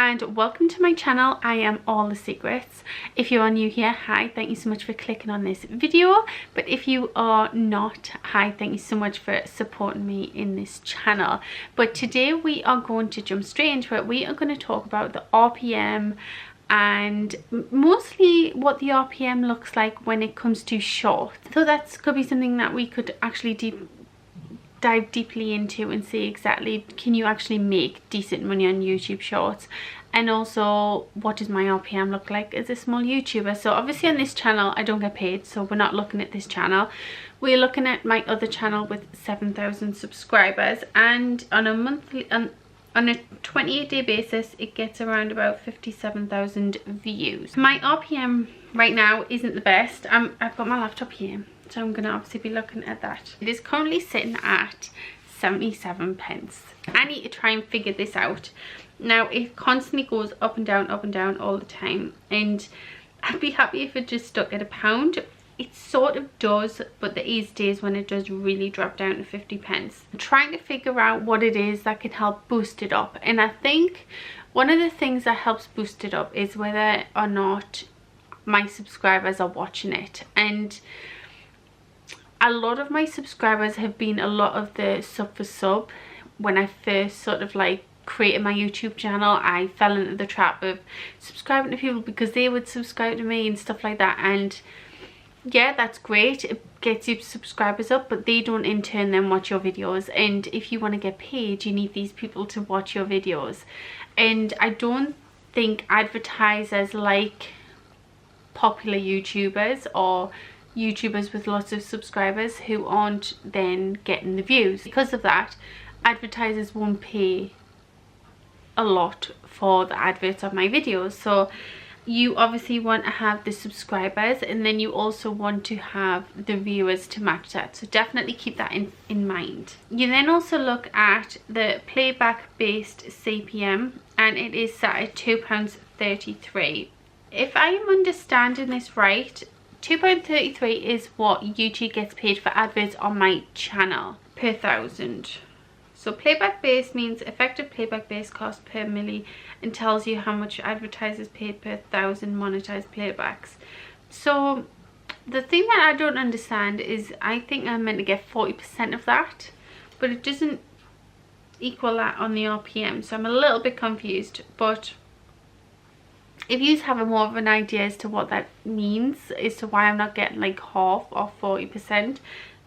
and welcome to my channel. I am All the Secrets. If you are new here, hi, thank you so much for clicking on this video. But if you are not, hi, thank you so much for supporting me in this channel. But today we are going to jump straight into it. We are going to talk about the RPM and mostly what the RPM looks like when it comes to shorts. So that could be something that we could actually dive deeply into and see exactly, can you actually make decent money on YouTube shorts, and also what does my RPM look like as a small YouTuber. So obviously on this channel I don't get paid, so we're not looking at this channel. We're looking at my other channel with 7,000 subscribers, and on a monthly on a 28-day basis it gets around about 57,000 views. My RPM right now isn't the best. I've got my laptop here, so I'm gonna obviously be looking at that. It is currently sitting at 77 pence. I need to try and figure this out. Now it constantly goes up and down all the time, and I'd be happy if it just stuck at £1. It sort of does, but there is days when it does really drop down to 50 pence. I'm trying to figure out what it is that can help boost it up, and I think one of the things that helps boost it up is whether or not my subscribers are watching it. And a lot of my subscribers have been a lot of the sub for sub. When I first sort of like created my YouTube channel, I fell into the trap of subscribing to people because they would subscribe to me and stuff like that. And yeah, that's great, it gets your subscribers up, but they don't in turn then watch your videos. And if you want to get paid, you need these people to watch your videos. And I don't think advertisers like popular YouTubers or YouTubers with lots of subscribers who aren't then getting the views. Because of that, advertisers won't pay a lot for the adverts of my videos. So you obviously want to have the subscribers, and then you also want to have the viewers to match that. So definitely keep that in mind. You then also look at the playback based CPM, and it is set at £2.33. If I am understanding this right, £2.33 is what YouTube gets paid for adverts on my channel per 1,000. So playback based means effective playback based cost per milli, and tells you how much advertisers paid per 1,000 monetized playbacks. So the thing that I don't understand is, I think I'm meant to get 40% of that, but it doesn't equal that on the RPM. So I'm a little bit confused, but if you have more of an idea as to what that means, as to why I'm not getting like half or 40%,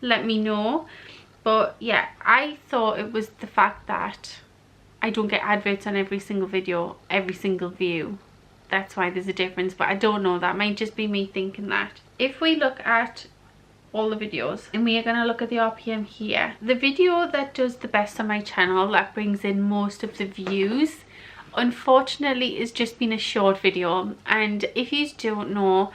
let me know. But yeah, I thought it was the fact that I don't get adverts on every single video, every single view. That's why there's a difference, but I don't know, that might just be me thinking that. If we look at all the videos, and we are going to look at the RPM here, the video that does the best on my channel, that brings in most of the views, unfortunately it's just been a short video. And if you don't know,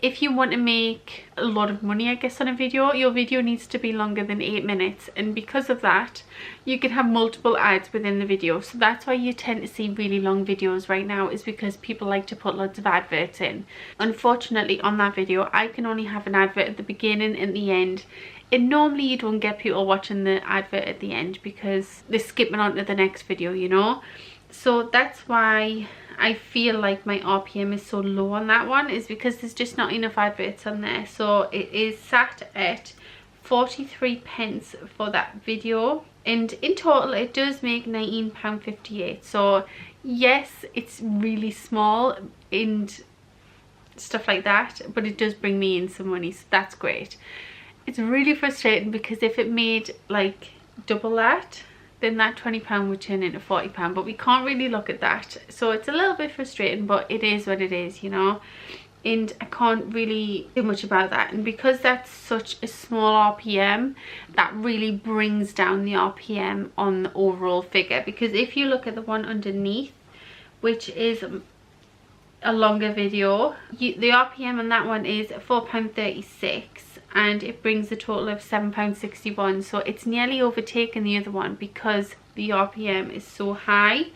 if you want to make a lot of money, I guess, on a video, your video needs to be longer than 8 minutes, and because of that you can have multiple ads within the video. So that's why you tend to see really long videos right now, is because people like to put lots of adverts in. Unfortunately on that video I can only have an advert at the beginning and the end, and normally you don't get people watching the advert at the end because they're skipping on to the next video, you know. So that's why I feel like my RPM is so low on that one, is because there's just not enough adverts on there. So it is sat at 43 pence for that video, and in total it does make £19.58. so yes, it's really small and stuff like that, but it does bring me in some money, so that's great. It's really frustrating because if it made like double that, then that £20 would turn into £40, but we can't really look at that. So it's a little bit frustrating, but it is what it is, you know, and I can't really do much about that. And because that's such a small RPM, that really brings down the RPM on the overall figure. Because if you look at the one underneath, which is a longer video, the RPM on that one is £4.36, and it brings a total of £7.61. so it's nearly overtaken the other one because the RPM is so high.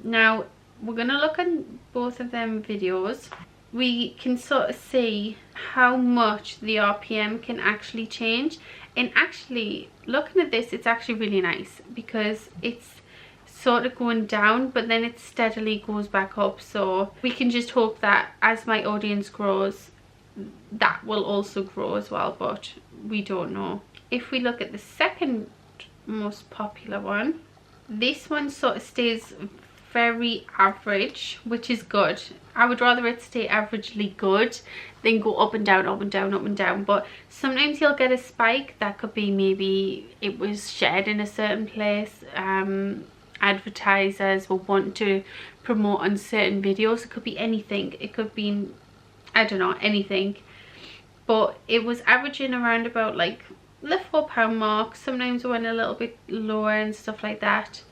Now we're gonna look at both of them videos. We can sort of see how much the RPM can actually change, and actually looking at this, it's actually really nice because it's sort of going down, but then it steadily goes back up. So we can just hope that as my audience grows, that will also grow as well, but we don't know. If we look at the second most popular one, this one sort of stays very average, which is good. I would rather it stay averagely good than go up and down, up and down, up and down. But sometimes you'll get a spike. That could be maybe it was shared in a certain place, advertisers will want to promote on certain videos. It could be anything. It could be, I don't know, anything. But it was averaging around about like the £4 mark. Sometimes it went a little bit lower and stuff like that.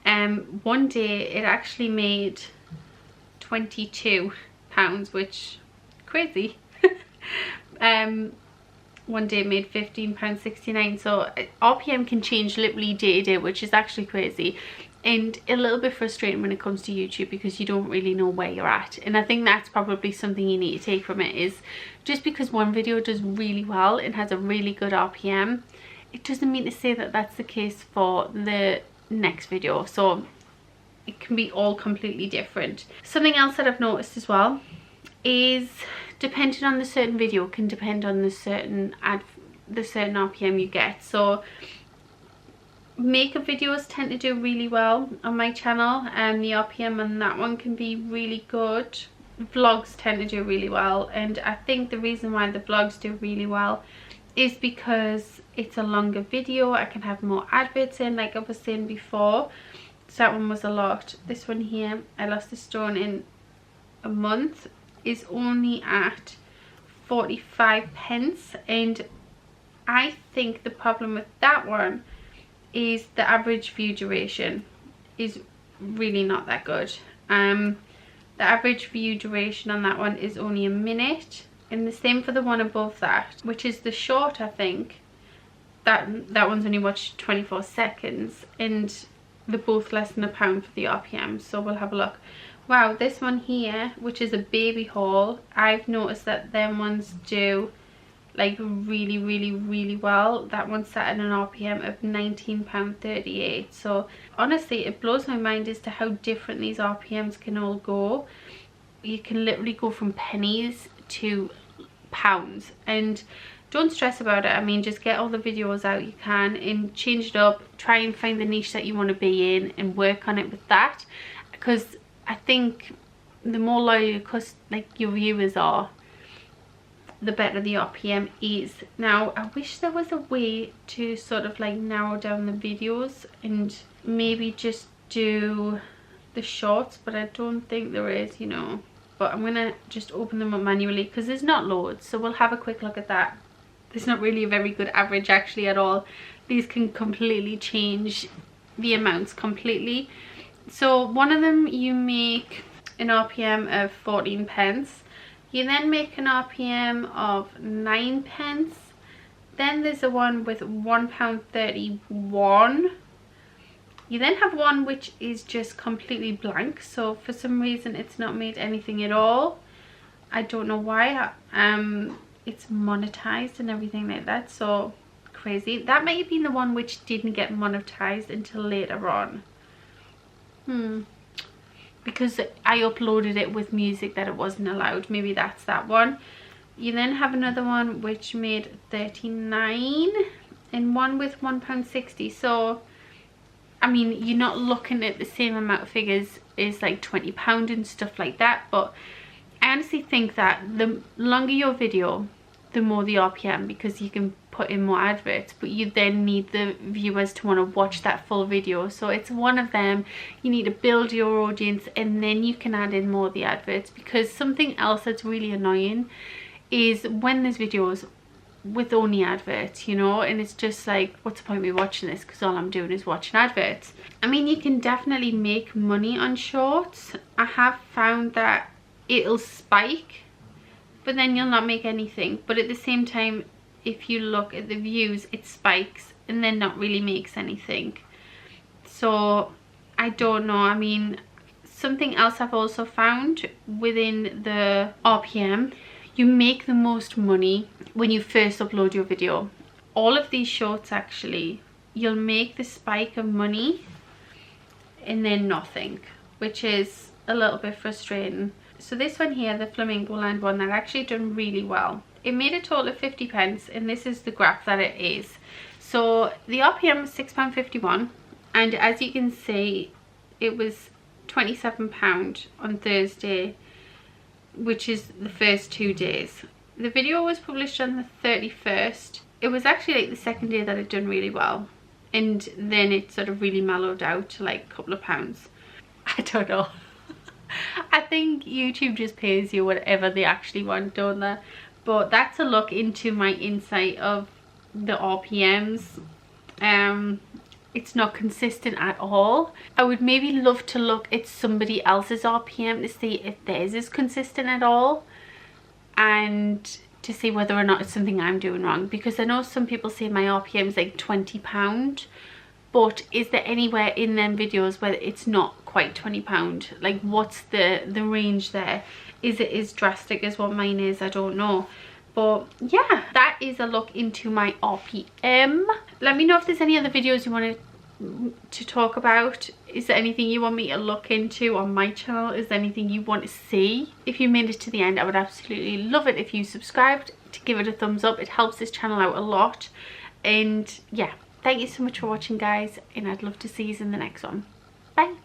One day it actually made £22, which crazy. One day it made £15.69. so RPM can change literally day to day, which is actually crazy and a little bit frustrating when it comes to YouTube, because you don't really know where you're at. And I think that's probably something you need to take from it, is just because one video does really well and has a really good RPM, it doesn't mean to say that that's the case for the next video. So it can be all completely different. Something else that I've noticed as well is, depending on the certain video, can depend on the certain RPM you get. So makeup videos tend to do really well on my channel, and the RPM on that one can be really good. Vlogs tend to do really well, and I think the reason why the vlogs do really well is because it's a longer video. I can have more adverts in, like I was saying before. So that one was a lot. This one here, I lost a stone in a month, is only at 45p, and I think the problem with that one is the average view duration is really not that good. The average view duration on that one is only a minute, and the same for the one above that, which is the short. I think that one's only watched 24 seconds, and they're both less than £1 for the RPM. So we'll have a look. Wow, this one here, which is a baby haul, I've noticed that them ones do like really well. That one sat at an RPM of £19.38. So honestly, it blows my mind as to how different these RPMs can all go. You can literally go from pennies to pounds, and don't stress about it. I mean, just get all the videos out you can and change it up. Try and find the niche that you want to be in and work on it with that, because I think the more loyal your viewers are, the better the RPM is. Now, I wish there was a way to sort of like narrow down the videos and maybe just do the shorts, but I don't think there is, you know. But I'm gonna just open them up manually because there's not loads, so we'll have a quick look at that. There's not really a very good average actually at all. These can completely change the amounts completely. So one of them, you make an RPM of 14p. You then make an RPM of 9p. Then there's a one with £1.31. You then have one which is just completely blank. So for some reason it's not made anything at all. I don't know why. It's monetized and everything like that. So crazy. That might have been the one which didn't get monetized until later on. Because I uploaded it with music that it wasn't allowed. Maybe that's that one. You then have another one which made 39 and one with £1.60. So I mean, you're not looking at the same amount of figures as like £20 and stuff like that, but I honestly think that the longer your video, the more the RPM, because you can put in more adverts, but you then need the viewers to want to watch that full video. So it's one of them. You need to build your audience and then you can add in more of the adverts, because something else that's really annoying is when there's videos with only adverts, you know, and it's just like, what's the point of me watching this, because all I'm doing is watching adverts. I mean, you can definitely make money on shorts. I have found that it'll spike, but then you'll not make anything. But at the same time, if you look at the views, it spikes and then not really makes anything. So I don't know. I mean, something else I've also found within the RPM, you make the most money when you first upload your video. All of these shorts actually, you'll make the spike of money and then nothing, which is a little bit frustrating. So this one here, the flamingo land one, that actually done really well. It made a total of 50 pence, and this is the graph that it is. So the RPM was £6.51, and as you can see, it was £27 on Thursday, which is the first 2 days. The video was published on the 31st. It was actually like the second day that it done really well, and then it sort of really mellowed out to like a couple of pounds. I don't know. I think YouTube just pays you whatever they actually want, don't they? But that's a look into my insight of the RPMs. It's not consistent at all. I would maybe love to look at somebody else's RPM to see if theirs is consistent at all, and to see whether or not it's something I'm doing wrong, because I know some people say my RPM is like £20, but is there anywhere in them videos where it's not quite £20? Like, what's the range there? Is it as drastic as what mine is? I don't know. But yeah, that is a look into my RPM. Let me know if there's any other videos you want to talk about. Is there anything you want me to look into on my channel? Is there anything you want to see? If you made it to the end, I would absolutely love it if you subscribed, to give it a thumbs up. It helps this channel out a lot. And yeah, thank you so much for watching, guys, and I'd love to see you in the next one. Bye.